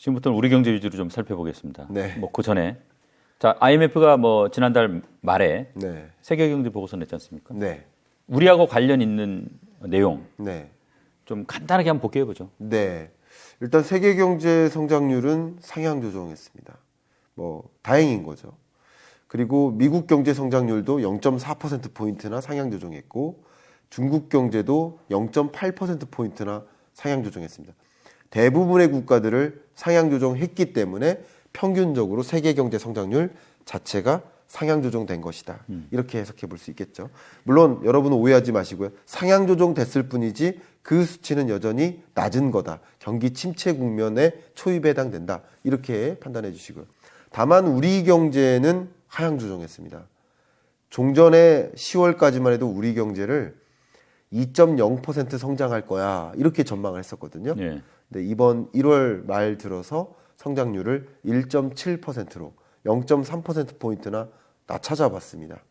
지금부터는 우리 경제 위주로 좀 살펴보겠습니다. 네. 뭐 그 전에 자 IMF가 뭐 지난달 말에 네. 세계 경제 보고서 냈지 않습니까? 네. 우리하고 관련 있는 내용 네. 좀 간단하게 한번 복귀해 보죠. 네. 일단 세계 경제 성장률은 상향 조정했습니다. 뭐 다행인 거죠. 그리고 미국 경제 성장률도 0.4% 포인트나 상향 조정했고 중국 경제도 0.8% 포인트나 상향 조정했습니다. 대부분의 국가들을 상향 조정했기 때문에 평균적으로 세계 경제 성장률 자체가 상향 조정된 것이다. 이렇게 해석해 볼 수 있겠죠. 물론 여러분은 오해하지 마시고요. 상향 조정됐을 뿐이지 그 수치는 여전히 낮은 거다. 경기 침체 국면에 초입에 해당된다. 이렇게 판단해 주시고요. 다만 우리 경제는 하향 조정했습니다. 종전에 10월까지만 해도 우리 경제를 2.0% 성장할 거야. 이렇게 전망을 했었거든요. 예. 근데 이번 1월 말 들어서 성장률을 1.7%로 0.3%포인트나 낮춰잡았습니다.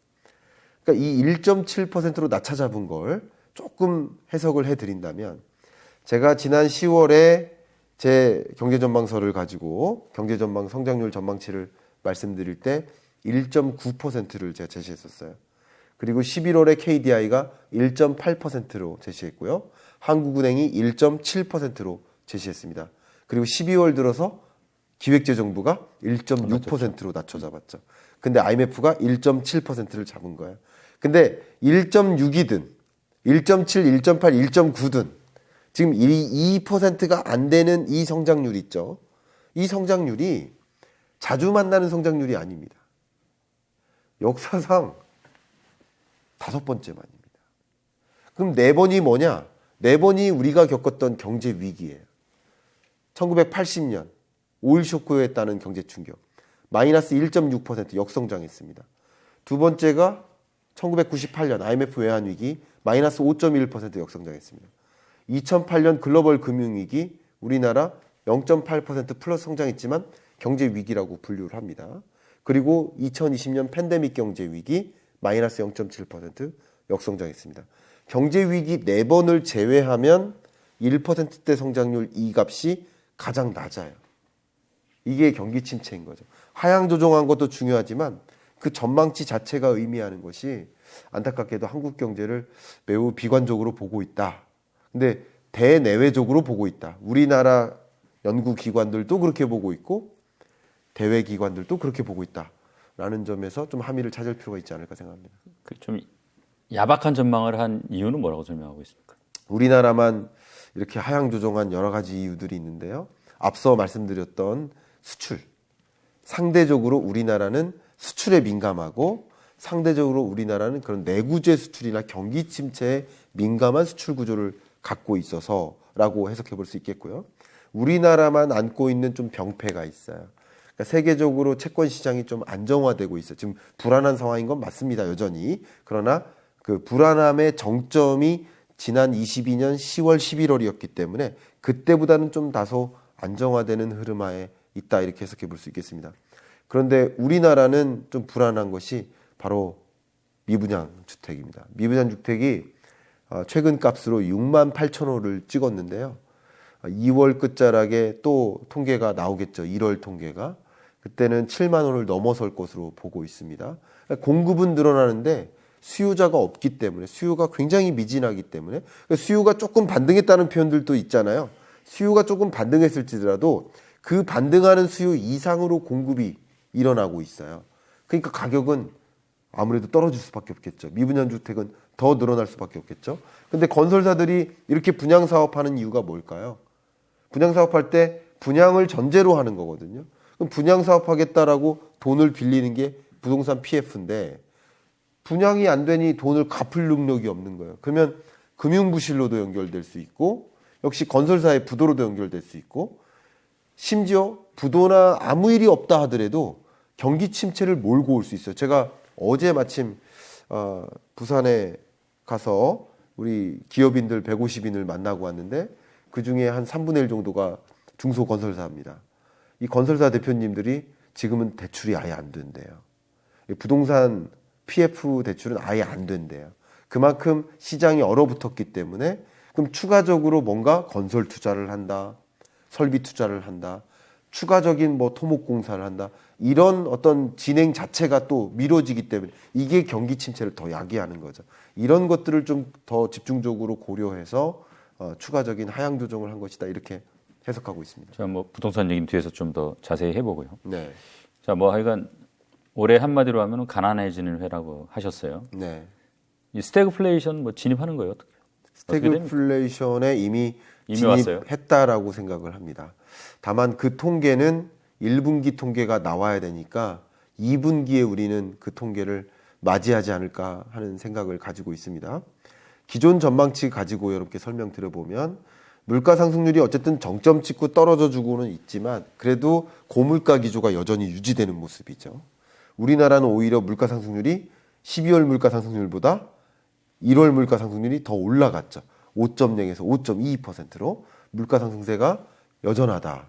그러니까 이 1.7%로 낮춰잡은 걸 조금 해석을 해드린다면 제가 지난 10월에 제 경제전망서를 가지고 경제전망 성장률 전망치를 말씀드릴 때 1.9%를 제가 제시했었어요. 그리고 11월에 KDI가 1.8%로 제시했고요. 한국은행이 1.7%로 제시했습니다. 그리고 12월 들어서 기획재정부가 1.6%로 낮춰잡았죠. 근데 IMF가 1.7%를 잡은 거예요. 근데 1.6이든 1.7, 1.8, 1.9든 지금 2%가 안 되는 이 성장률 있죠. 이 성장률이 자주 만나는 성장률이 아닙니다. 역사상 5번째 만입니다. 그럼 4번이 뭐냐? 4번이 우리가 겪었던 경제 위기예요. 1980년 오일 쇼크에 따른 경제 충격. 마이너스 1.6% 역성장했습니다. 두 번째가 1998년 IMF 외환위기 마이너스 5.1% 역성장했습니다. 2008년 글로벌 금융위기 우리나라 0.8% 플러스 성장했지만 경제 위기라고 분류를 합니다. 그리고 2020년 팬데믹 경제 위기 마이너스 0.7% 역성장했습니다. 경제 위기 4번을 제외하면 1%대 성장률 이 값이 가장 낮아요. 이게 경기 침체인 거죠. 하향 조정한 것도 중요하지만 그 전망치 자체가 의미하는 것이 안타깝게도 한국 경제를 매우 비관적으로 보고 있다. 근데 대내외적으로 보고 있다. 우리나라 연구기관들도 그렇게 보고 있고 대외기관들도 그렇게 보고 있다라는 점에서 좀 함의를 찾을 필요가 있지 않을까 생각합니다. 좀 야박한 전망을 한 이유는 뭐라고 설명하고 있습니까? 우리나라만 이렇게 하향 조정한 여러 가지 이유들이 있는데요. 앞서 말씀드렸던 수출. 상대적으로 우리나라는 수출에 민감하고 상대적으로 우리나라는 그런 내구재 수출이나 경기 침체에 민감한 수출 구조를 갖고 있어서라고 해석해 볼 수 있겠고요. 우리나라만 안고 있는 좀 병폐가 있어요. 그러니까 세계적으로 채권 시장이 좀 안정화되고 있어요. 지금 불안한 상황인 건 맞습니다. 여전히. 그러나 그 불안함의 정점이 지난 22년 10월, 11월이었기 때문에 그때보다는 좀 다소 안정화되는 흐름하에 있다 이렇게 해석해 볼 수 있겠습니다. 그런데 우리나라는 좀 불안한 것이 바로 미분양 주택입니다. 미분양 주택이 최근 값으로 6만 8천 호를 찍었는데요. 2월 끝자락에 또 통계가 나오겠죠. 1월 통계가. 그때는 7만 호를 넘어설 것으로 보고 있습니다. 공급은 늘어나는데 수요자가 없기 때문에 수요가 굉장히 미진하기 때문에 수요가 조금 반등했다는 표현들도 있잖아요. 수요가 조금 반등했을지라도 그 반등하는 수요 이상으로 공급이 일어나고 있어요. 그러니까 가격은 아무래도 떨어질 수밖에 없겠죠. 미분양 주택은 더 늘어날 수밖에 없겠죠. 근데 건설사들이 이렇게 분양 사업하는 이유가 뭘까요? 분양 사업할 때 분양을 전제로 하는 거거든요. 그럼 분양 사업하겠다라고 돈을 빌리는 게 부동산 PF인데 분양이 안 되니 돈을 갚을 능력이 없는 거예요. 그러면 금융부실로도 연결될 수 있고 역시 건설사의 부도로도 연결될 수 있고 심지어 부도나 아무 일이 없다 하더라도 경기 침체를 몰고 올 수 있어요. 제가 어제 마침 부산에 가서 우리 기업인들 150인을 만나고 왔는데 그중에 한 3분의 1 정도가 중소건설사입니다. 이 건설사 대표님들이 지금은 대출이 아예 안 된대요. 부동산 PF 대출은 아예 안 된대요. 그만큼 시장이 얼어붙었기 때문에 그럼 추가적으로 뭔가 건설 투자를 한다, 설비 투자를 한다, 추가적인 뭐 토목 공사를 한다. 이런 어떤 진행 자체가 또 미뤄지기 때문에 이게 경기 침체를 더 야기하는 거죠. 이런 것들을 좀 더 집중적으로 고려해서 추가적인 하향 조정을 한 것이다. 이렇게 해석하고 있습니다. 자, 뭐 부동산 얘기는 뒤에서 좀 더 자세히 해보고요. 네. 자, 뭐 하여간 올해 한마디로 하면 가난해지는 해라고 하셨어요. 네. 이 스태그플레이션 뭐 진입하는 거예요? 어떻게? 스태그플레이션에 이미 왔어요? 진입했다라고 생각을 합니다. 다만 그 통계는 1분기 통계가 나와야 되니까 2분기에 우리는 그 통계를 맞이하지 않을까 하는 생각을 가지고 있습니다. 기존 전망치 가지고 여러분께 설명드려보면 물가 상승률이 어쨌든 정점 찍고 떨어져 주고는 있지만 그래도 고물가 기조가 여전히 유지되는 모습이죠. 우리나라는 오히려 물가 상승률이 12월 물가 상승률보다 1월 물가 상승률이 더 올라갔죠. 5.0에서 5.22%로 물가 상승세가 여전하다.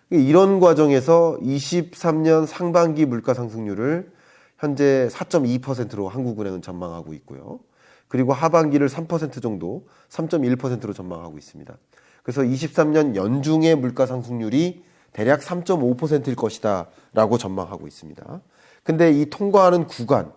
이런 과정에서 23년 상반기 물가 상승률을 현재 4.2%로 한국은행은 전망하고 있고요. 그리고 하반기를 3% 정도, 3.1%로 전망하고 있습니다. 그래서 23년 연중의 물가 상승률이 대략 3.5%일 것이다 라고 전망하고 있습니다. 근데 이 통과하는 구간,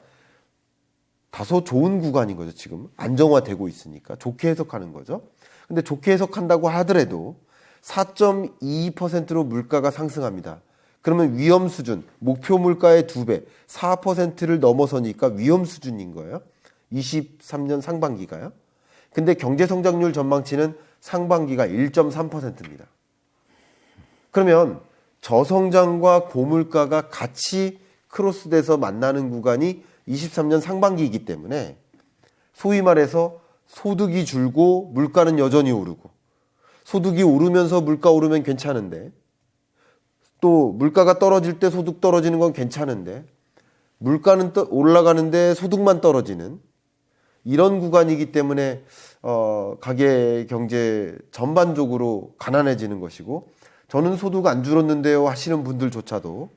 다소 좋은 구간인 거죠. 지금 안정화되고 있으니까 좋게 해석하는 거죠. 근데 좋게 해석한다고 하더라도 4.2%로 물가가 상승합니다. 그러면 위험 수준, 목표 물가의 2배, 4%를 넘어서니까 위험 수준인 거예요. 23년 상반기가요. 근데 경제 성장률 전망치는 상반기가 1.3%입니다. 그러면 저성장과 고물가가 같이 크로스돼서 만나는 구간이 23년 상반기이기 때문에 소위 말해서 소득이 줄고 물가는 여전히 오르고 소득이 오르면서 물가 오르면 괜찮은데 또 물가가 떨어질 때 소득 떨어지는 건 괜찮은데 물가는 올라가는데 소득만 떨어지는 이런 구간이기 때문에 가계 경제 전반적으로 가난해지는 것이고 저는 소득 안 줄었는데요 하시는 분들조차도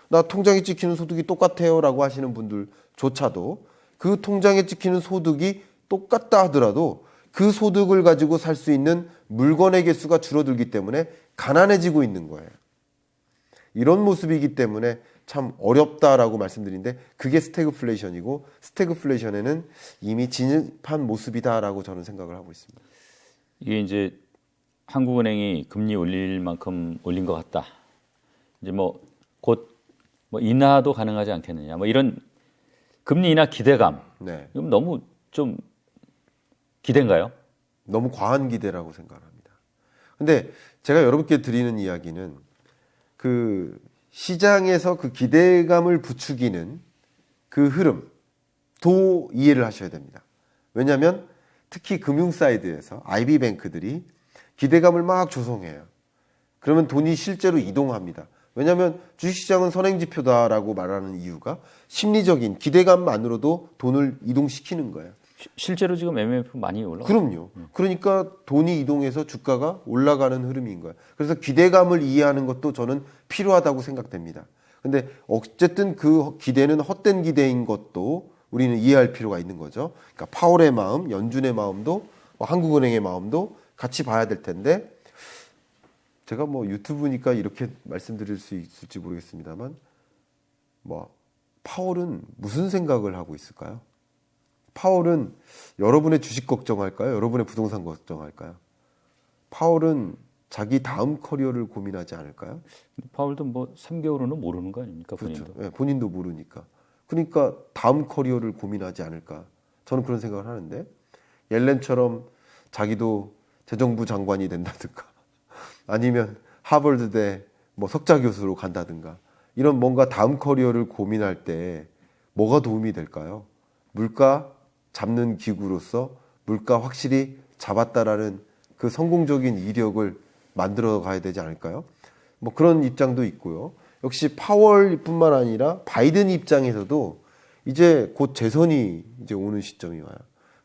나 통장에 찍히는 소득이 똑같아요 라고 하시는 분들조차도 그 통장에 찍히는 소득이 똑같다 하더라도 그 소득을 가지고 살 수 있는 물건의 개수가 줄어들기 때문에 가난해지고 있는 거예요. 이런 모습이기 때문에 참 어렵다라고 말씀드리는데 그게 스태그플레이션이고 스태그플레이션에는 이미 진입한 모습이다라고 저는 생각을 하고 있습니다. 이게 이제 한국은행이 금리 올릴 만큼 올린 것 같다. 이제 뭐 곧 뭐 인하도 가능하지 않겠느냐. 뭐 이런 금리 인하 기대감. 네. 이건 너무 좀 기대인가요? 너무 과한 기대라고 생각합니다. 근데 제가 여러분께 드리는 이야기는 그 시장에서 그 기대감을 부추기는 그 흐름도 이해를 하셔야 됩니다. 왜냐하면 특히 금융 사이드에서 IB뱅크들이 기대감을 막 조성해요. 그러면 돈이 실제로 이동합니다. 왜냐하면 주식시장은 선행지표다라고 말하는 이유가 심리적인 기대감만으로도 돈을 이동시키는 거예요. 실제로 지금 MMF 많이 올라가요. 그럼요. 그러니까 돈이 이동해서 주가가 올라가는 흐름인 거예요. 그래서 기대감을 이해하는 것도 저는 필요하다고 생각됩니다. 근데 어쨌든 그 기대는 헛된 기대인 것도 우리는 이해할 필요가 있는 거죠. 그러니까 파월의 마음, 연준의 마음도 한국은행의 마음도 같이 봐야 될 텐데 제가 뭐 유튜브니까 이렇게 말씀드릴 수 있을지 모르겠습니다만 뭐 파월은 무슨 생각을 하고 있을까요? 파월은 여러분의 주식 걱정할까요? 여러분의 부동산 걱정할까요? 파월은 자기 다음 커리어를 고민하지 않을까요? 파월도 뭐 3개월은 모르는 거 아닙니까? 본인도. 그렇죠. 네, 본인도 모르니까. 그러니까 다음 커리어를 고민하지 않을까. 저는 그런 생각을 하는데 옐렌처럼 자기도 재정부 장관이 된다든가 아니면 하버드대 뭐 석좌 교수로 간다든가 이런 뭔가 다음 커리어를 고민할 때 뭐가 도움이 될까요? 물가 잡는 기구로서 물가 확실히 잡았다라는 그 성공적인 이력을 만들어 가야 되지 않을까요? 뭐 그런 입장도 있고요. 역시 파월뿐만 아니라 바이든 입장에서도 이제 곧 재선이 이제 오는 시점이 와요.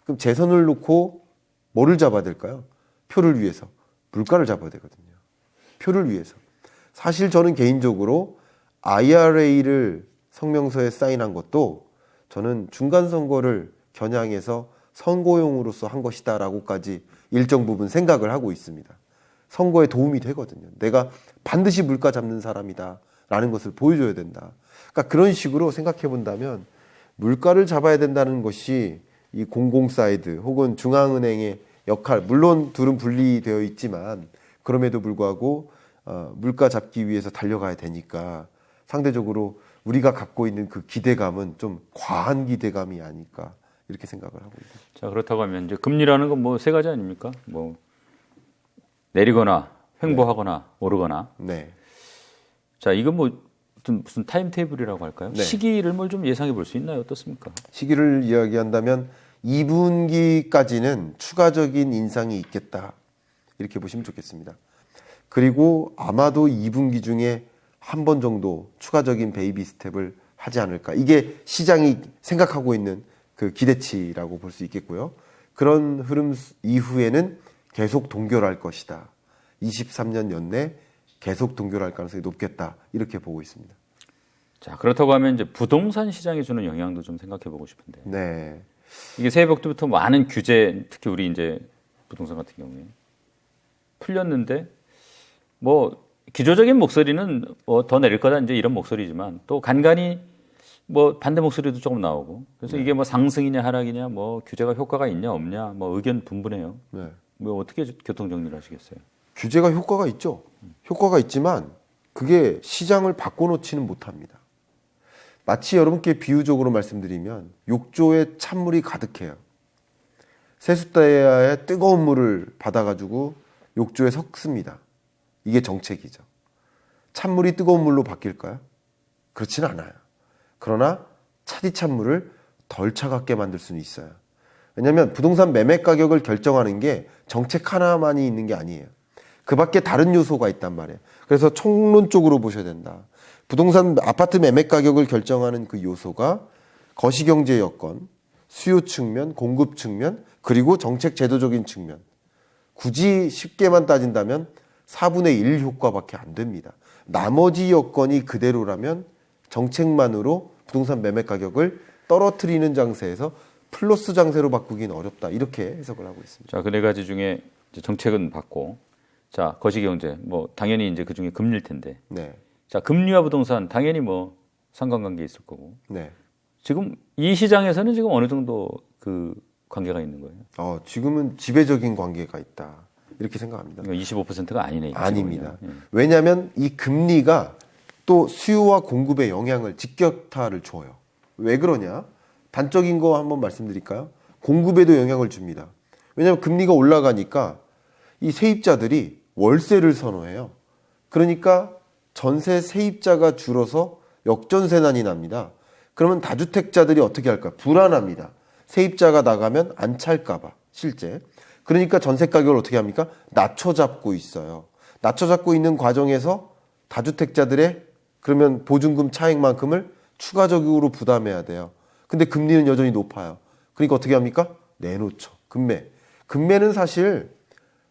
그럼 재선을 놓고 뭐를 잡아야 될까요? 표를 위해서 물가를 잡아야 되거든요. 표를 위해서. 사실 저는 개인적으로 IRA를 성명서에 사인한 것도 저는 중간 선거를 겨냥해서 선거용으로서 한 것이다라고까지 일정 부분 생각을 하고 있습니다. 선거에 도움이 되거든요. 내가 반드시 물가 잡는 사람이다라는 것을 보여줘야 된다. 그러니까 그런 식으로 생각해 본다면 물가를 잡아야 된다는 것이 이 공공사이드 혹은 중앙은행의 역할, 물론 둘은 분리되어 있지만 그럼에도 불구하고 물가 잡기 위해서 달려가야 되니까 상대적으로 우리가 갖고 있는 그 기대감은 좀 과한 기대감이 아닐까 이렇게 생각을 하고 있습니다. 자, 그렇다고 하면 이제 금리라는 건 뭐 세 가지 아닙니까? 뭐 내리거나 횡보하거나 오르거나. 네. 자, 이건 뭐 무슨 타임 테이블이라고 할까요? 네. 시기를 뭘 좀 예상해 볼 수 있나요? 어떻습니까? 시기를 이야기한다면 2분기까지는 추가적인 인상이 있겠다. 이렇게 보시면 좋겠습니다. 그리고 아마도 2분기 중에 한 번 정도 추가적인 베이비 스텝을 하지 않을까. 이게 시장이 생각하고 있는 그 기대치라고 볼 수 있겠고요. 그런 흐름 이후에는 계속 동결할 것이다. 23년 연내 계속 동결할 가능성이 높겠다. 이렇게 보고 있습니다. 자, 그렇다고 하면 이제 부동산 시장에 주는 영향도 좀 생각해 보고 싶은데. 네. 이게 새해 벽부터 많은 규제, 특히 우리 이제 부동산 같은 경우에 풀렸는데 뭐 기조적인 목소리는 뭐 더 내릴 거다 이제 이런 목소리지만 또 간간히 뭐 반대 목소리도 조금 나오고 그래서 이게 뭐 상승이냐 하락이냐 뭐 규제가 효과가 있냐 없냐 뭐 의견 분분해요. 네. 뭐 어떻게 교통 정리를 하시겠어요? 규제가 효과가 있죠. 효과가 있지만 그게 시장을 바꿔놓지는 못합니다. 마치 여러분께 비유적으로 말씀드리면 욕조에 찬물이 가득해요. 세숫대야에 뜨거운 물을 받아가지고 욕조에 섞습니다. 이게 정책이죠. 찬물이 뜨거운 물로 바뀔까요? 그렇지는 않아요. 그러나 차디찬 물을 덜 차갑게 만들 수는 있어요. 왜냐하면 부동산 매매 가격을 결정하는 게 정책 하나만이 있는 게 아니에요. 그 밖에 다른 요소가 있단 말이에요. 그래서 총론적으로 보셔야 된다. 부동산 아파트 매매 가격을 결정하는 그 요소가 거시경제 여건, 수요 측면, 공급 측면, 그리고 정책 제도적인 측면. 굳이 쉽게만 따진다면 4분의 1 효과밖에 안 됩니다. 나머지 여건이 그대로라면 정책만으로 부동산 매매 가격을 떨어뜨리는 장세에서 플러스 장세로 바꾸기는 어렵다. 이렇게 해석을 하고 있습니다. 자, 그 네 가지 중에 이제 정책은 받고, 자, 거시경제, 뭐 당연히 이제 그 중에 금리일 텐데, 네. 자, 금리와 부동산 당연히 뭐 상관관계 있을 거고, 네. 지금 이 시장에서는 지금 어느 정도 그 관계가 있는 거예요? 지금은 지배적인 관계가 있다. 이렇게 생각합니다. 25%가 아니네. 아닙니다. 왜냐하면 이 금리가 또 수요와 공급에 영향을 직격타를 줘요. 왜 그러냐? 단적인 거 한번 말씀드릴까요? 공급에도 영향을 줍니다. 왜냐하면 금리가 올라가니까 이 세입자들이 월세를 선호해요. 그러니까 전세 세입자가 줄어서 역전세난이 납니다. 그러면 다주택자들이 어떻게 할까? 불안합니다. 세입자가 나가면 안 찰까봐 실제. 그러니까 전세 가격을 어떻게 합니까? 낮춰잡고 있어요. 낮춰잡고 있는 과정에서 다주택자들의 그러면 보증금 차익만큼을 추가적으로 부담해야 돼요. 근데 금리는 여전히 높아요. 그러니까 어떻게 합니까? 내놓죠. 금매. 금매는 사실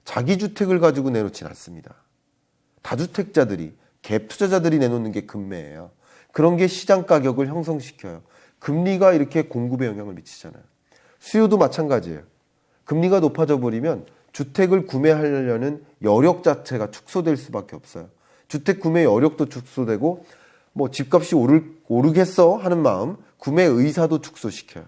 자기 주택을 가지고 내놓지는 않습니다. 다주택자들이, 갭 투자자들이 내놓는 게 금매예요. 그런 게 시장 가격을 형성시켜요. 금리가 이렇게 공급에 영향을 미치잖아요. 수요도 마찬가지예요. 금리가 높아져 버리면 주택을 구매하려는 여력 자체가 축소될 수밖에 없어요. 주택 구매 여력도 축소되고 뭐 집값이 오르겠어 하는 마음, 구매 의사도 축소시켜요.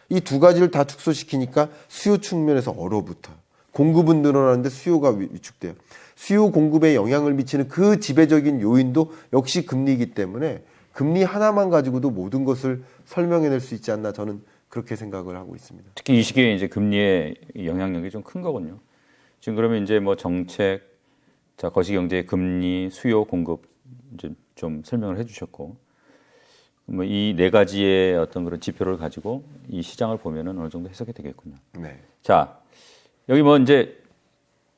이 두 가지를 다 축소시키니까 수요 측면에서 얼어붙어요. 공급은 늘어나는데 수요가 위축돼요. 수요 공급에 영향을 미치는 그 지배적인 요인도 역시 금리이기 때문에 금리 하나만 가지고도 모든 것을 설명해낼 수 있지 않나 저는 그렇게 생각을 하고 있습니다. 특히 이 시기에 이제 금리의 영향력이 좀 큰 거군요. 지금 그러면 이제 뭐 정책, 자, 거시경제, 금리, 수요, 공급 이제 좀 설명을 해주셨고, 뭐 이 네 가지의 어떤 그런 지표를 가지고 이 시장을 보면은 어느 정도 해석이 되겠군요. 네. 자, 여기 뭐 이제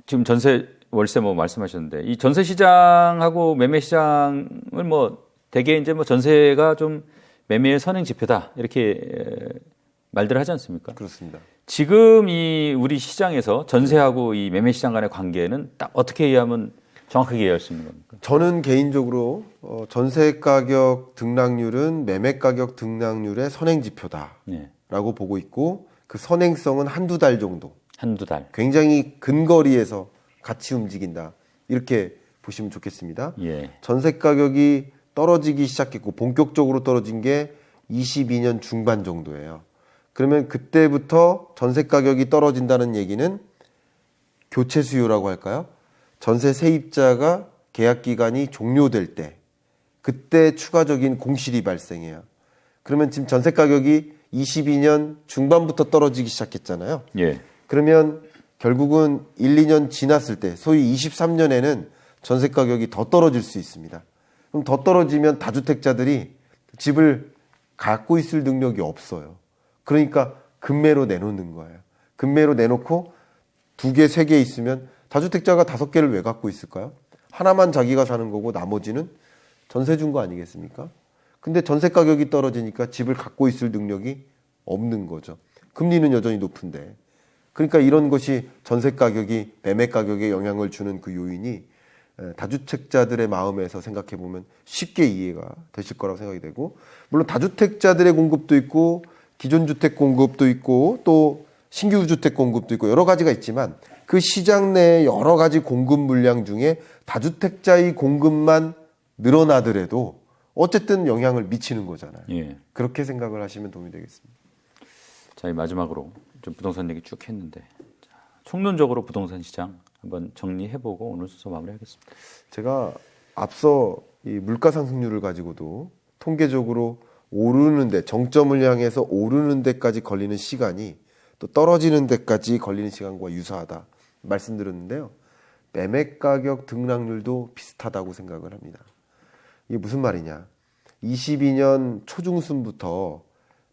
지금 전세, 월세 뭐 말씀하셨는데 이 전세 시장하고 매매 시장을 뭐 대개 이제 뭐 전세가 좀 매매의 선행 지표다 이렇게 말들 하지 않습니까? 그렇습니다. 지금 이 우리 시장에서 전세하고 이 매매 시장 간의 관계는 딱 어떻게 이해하면 정확하게 이해할 수 있는 겁니까? 저는 개인적으로 전세 가격 등락률은 매매 가격 등락률의 선행 지표다라고 네. 보고 있고 그 선행성은 한두 달 정도. 한두 달. 굉장히 근거리에서 같이 움직인다. 이렇게 보시면 좋겠습니다. 예. 전세 가격이 떨어지기 시작했고 본격적으로 떨어진 게 22년 중반 정도예요. 그러면 그때부터 전세 가격이 떨어진다는 얘기는 교체 수요라고 할까요? 전세 세입자가 계약 기간이 종료될 때 그때 추가적인 공실이 발생해요. 그러면 지금 전세 가격이 22년 중반부터 떨어지기 시작했잖아요. 예. 그러면 결국은 1, 2년 지났을 때 소위 23년에는 전세 가격이 더 떨어질 수 있습니다. 그럼 더 떨어지면 다주택자들이 집을 갖고 있을 능력이 없어요. 그러니까 급매로 내놓는 거예요. 급매로 내놓고 2개, 3개 있으면 다주택자가 5개를 왜 갖고 있을까요? 하나만 자기가 사는 거고 나머지는 전세 준 거 아니겠습니까? 근데 전세 가격이 떨어지니까 집을 갖고 있을 능력이 없는 거죠. 금리는 여전히 높은데. 그러니까 이런 것이 전세 가격이 매매 가격에 영향을 주는 그 요인이 다주택자들의 마음에서 생각해 보면 쉽게 이해가 되실 거라고 생각이 되고, 물론 다주택자들의 공급도 있고 기존 주택 공급도 있고 또 신규 주택 공급도 있고 여러 가지가 있지만 그 시장 내에 여러 가지 공급 물량 중에 다주택자의 공급만 늘어나더라도 어쨌든 영향을 미치는 거잖아요. 예. 그렇게 생각을 하시면 도움이 되겠습니다. 자, 마지막으로 좀 부동산 얘기 쭉 했는데, 자, 총론적으로 부동산 시장 한번 정리해보고 오늘 순서 마무리하겠습니다. 제가 앞서 이 물가 상승률을 가지고도 통계적으로 오르는데 정점을 향해서 오르는 데까지 걸리는 시간이 또 떨어지는 데까지 걸리는 시간과 유사하다 말씀드렸는데요. 매매 가격 등락률도 비슷하다고 생각을 합니다. 이게 무슨 말이냐? 22년 초중순부터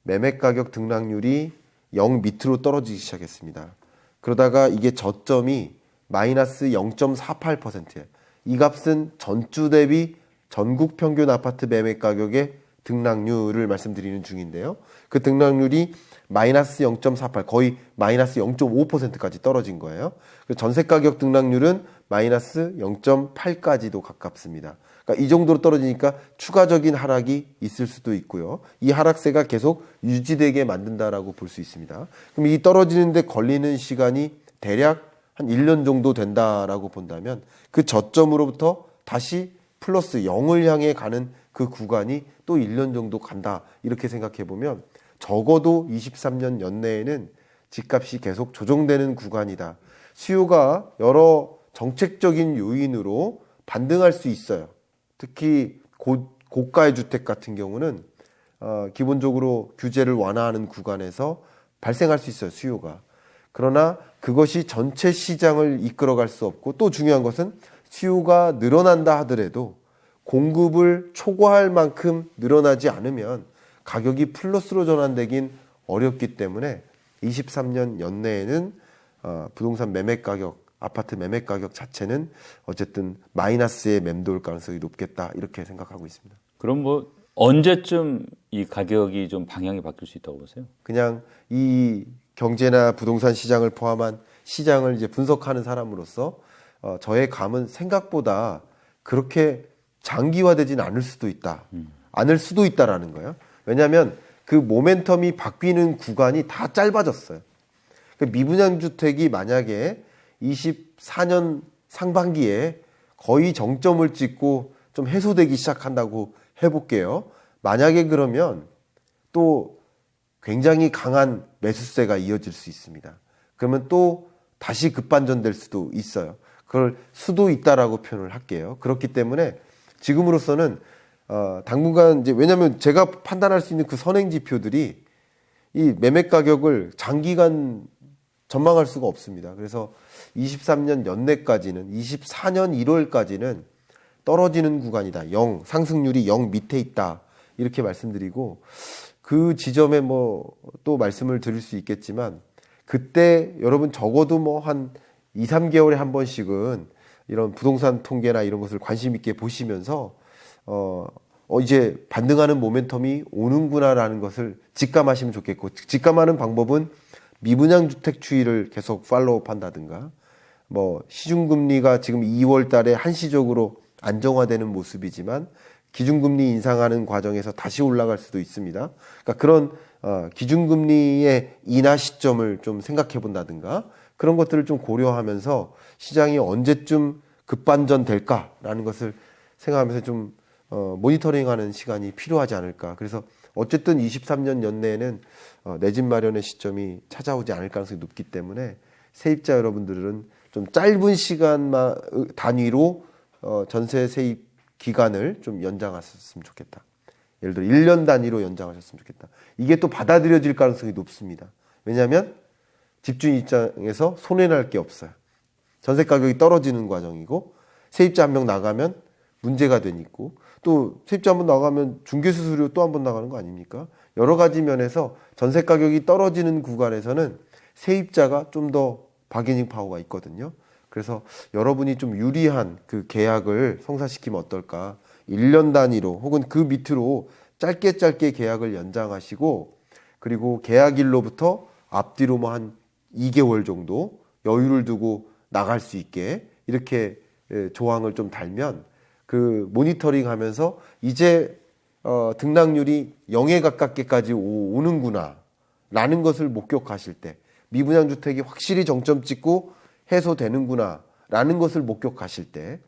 매매 가격 등락률이 0 밑으로 떨어지기 시작했습니다. 그러다가 이게 저점이 마이너스 0.48%예요. 이 값은 전주 대비 전국 평균 아파트 매매 가격의 등락률을 말씀드리는 중인데요. 그 등락률이 마이너스 0.48, 거의 마이너스 0.5%까지 떨어진 거예요. 전세 가격 등락률은 마이너스 0.8까지도 가깝습니다. 그러니까 이 정도로 떨어지니까 추가적인 하락이 있을 수도 있고요. 이 하락세가 계속 유지되게 만든다라고 볼 수 있습니다. 그럼 이 떨어지는데 걸리는 시간이 대략 한 1년 정도 된다라고 본다면 그 저점으로부터 다시 플러스 0을 향해 가는 그 구간이 또 1년 정도 간다. 이렇게 생각해 보면 적어도 23년 연내에는 집값이 계속 조정되는 구간이다. 수요가 여러 정책적인 요인으로 반등할 수 있어요. 특히 고가의 주택 같은 경우는 기본적으로 규제를 완화하는 구간에서 발생할 수 있어요. 수요가. 그러나 그것이 전체 시장을 이끌어갈 수 없고 또 중요한 것은 수요가 늘어난다 하더라도 공급을 초과할 만큼 늘어나지 않으면 가격이 플러스로 전환되긴 어렵기 때문에 23년 연내에는 부동산 매매 가격, 아파트 매매 가격 자체는 어쨌든 마이너스에 맴돌 가능성이 높겠다 이렇게 생각하고 있습니다. 그럼 뭐 언제쯤 이 가격이 좀 방향이 바뀔 수 있다고 보세요? 그냥 이 경제나 부동산 시장을 포함한 시장을 이제 분석하는 사람으로서 저의 감은 생각보다 그렇게 장기화되진 않을 수도 있다. 않을 수도 있다라는 거예요. 왜냐하면 그 모멘텀이 바뀌는 구간이 다 짧아졌어요. 미분양 주택이 만약에 24년 상반기에 거의 정점을 찍고 좀 해소되기 시작한다고 해볼게요. 만약에 그러면 또 굉장히 강한 매수세가 이어질 수 있습니다. 그러면 또 다시 급반전될 수도 있어요. 그럴 수도 있다라고 표현을 할게요. 그렇기 때문에 지금으로서는 당분간 이제 왜냐하면 제가 판단할 수 있는 그 선행 지표들이 이 매매 가격을 장기간 전망할 수가 없습니다. 그래서 23년 연내까지는 24년 1월까지는 떨어지는 구간이다. 0 상승률이 0 밑에 있다. 이렇게 말씀드리고 그 지점에 뭐 또 말씀을 드릴 수 있겠지만 그때 여러분 적어도 뭐 한 2, 3개월에 한 번씩은 이런 부동산 통계나 이런 것을 관심 있게 보시면서 이제 반등하는 모멘텀이 오는구나라는 것을 직감하시면 좋겠고 직감하는 방법은 미분양 주택 추이를 계속 팔로우 한다든가 뭐 시중금리가 지금 2월 달에 한시적으로 안정화되는 모습이지만 기준금리 인상하는 과정에서 다시 올라갈 수도 있습니다. 그러니까 그런 기준금리의 인하 시점을 좀 생각해 본다든가 그런 것들을 좀 고려하면서 시장이 언제쯤 급반전 될까라는 것을 생각하면서 좀 모니터링하는 시간이 필요하지 않을까. 그래서 어쨌든 23년 연내에는 내 집 마련의 시점이 찾아오지 않을 가능성이 높기 때문에 세입자 여러분들은 좀 짧은 시간 단위로 전세 세입 기간을 좀 연장하셨으면 좋겠다. 예를 들어 1년 단위로 연장하셨으면 좋겠다. 이게 또 받아들여질 가능성이 높습니다. 왜냐하면 집주인 입장에서 손해날 게 없어요. 전세 가격이 떨어지는 과정이고 세입자 한 명 나가면 문제가 되니까 또 세입자 한 번 나가면 중개수수료 또 한 번 나가는 거 아닙니까? 여러 가지 면에서 전세 가격이 떨어지는 구간에서는 세입자가 좀 더 바게닝 파워가 있거든요. 그래서 여러분이 좀 유리한 그 계약을 성사시키면 어떨까? 1년 단위로 혹은 그 밑으로 짧게 계약을 연장하시고 그리고 계약일로부터 앞뒤로 뭐 한 2개월 정도 여유를 두고 나갈 수 있게 이렇게 조항을 좀 달면 그 모니터링 하면서 이제 등락률이 0에 가깝게까지 오는구나 라는 것을 목격하실 때 미분양 주택이 확실히 정점 찍고 해소되는구나 라는 것을 목격하실 때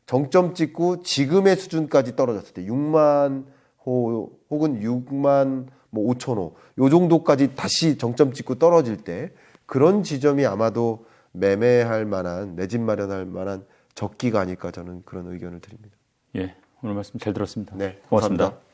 정점 찍고 지금의 수준까지 떨어졌을 때 6만 호 혹은 6만 뭐 5천 호 요 정도까지 다시 정점 찍고 떨어질 때 그런 지점이 아마도 매매할 만한 내 집 마련할 만한 적기가 아닐까 저는 그런 의견을 드립니다. 예, 오늘 말씀 잘 들었습니다. 네, 고맙습니다. 감사합니다.